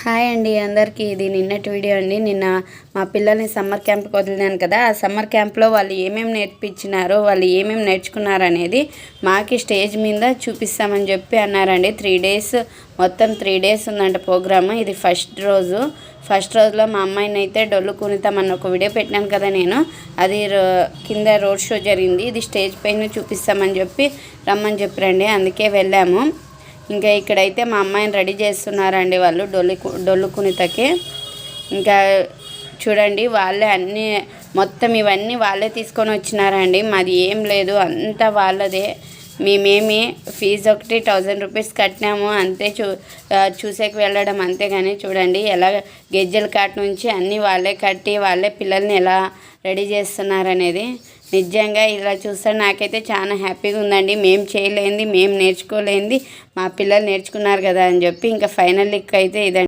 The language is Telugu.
హాయ్ అండి అందరికీ. ఇది నిన్నటి వీడియో అండి. నిన్న మా పిల్లల్ని సమ్మర్ క్యాంప్కి వదిలినాను కదా. ఆ సమ్మర్ క్యాంప్లో వాళ్ళు ఏమేమి నేర్పించినారో, వాళ్ళు ఏమేమి నేర్చుకున్నారు అనేది మాకి స్టేజ్ మీద చూపిస్తామని చెప్పి అన్నారండి. 3 days మొత్తం 3 days ఉందంట ప్రోగ్రామ్. ఇది ఫస్ట్ రోజులో మా అమ్మాయిని అయితే డొల్లు కునితామన్న ఒక వీడియో పెట్టినాను కదా నేను. అది కింద రోడ్ షో జరిగింది. ఇది స్టేజ్ పైన చూపిస్తామని చెప్పి రమ్మని చెప్పారండి. అందుకే వెళ్ళాము. ఇంకా ఇక్కడైతే మా అమ్మాయిని రెడీ చేస్తున్నారండి వాళ్ళు డొల్లు కునితకి. ఇంకా చూడండి వాళ్ళే అన్నీ మొత్తం ఇవన్నీ వాళ్ళే తీసుకొని వచ్చినారండి. మాది ఏం లేదు, అంతా వాళ్ళదే. మేమేమి ఫీజు ఒకటి 1000 రూపీస్ కట్టినాము అంతే. చూసేకి వెళ్ళడం అంతే. కానీ చూడండి ఎలా గెజ్జల కాట్ నుంచి అన్నీ వాళ్ళే కట్టి వాళ్ళే పిల్లల్ని ఎలా రెడీ చేస్తున్నారనేది. నిజంగా ఇలా చూస్తే నాకైతే చాలా హ్యాపీగా ఉందండి. మేము చేయలేంది, మేము నేర్చుకోలేంది మా పిల్లలు నేర్చుకున్నారు కదా అని చెప్పి. ఇంకా ఫైనల్ లుక్ అయితే ఇదండి.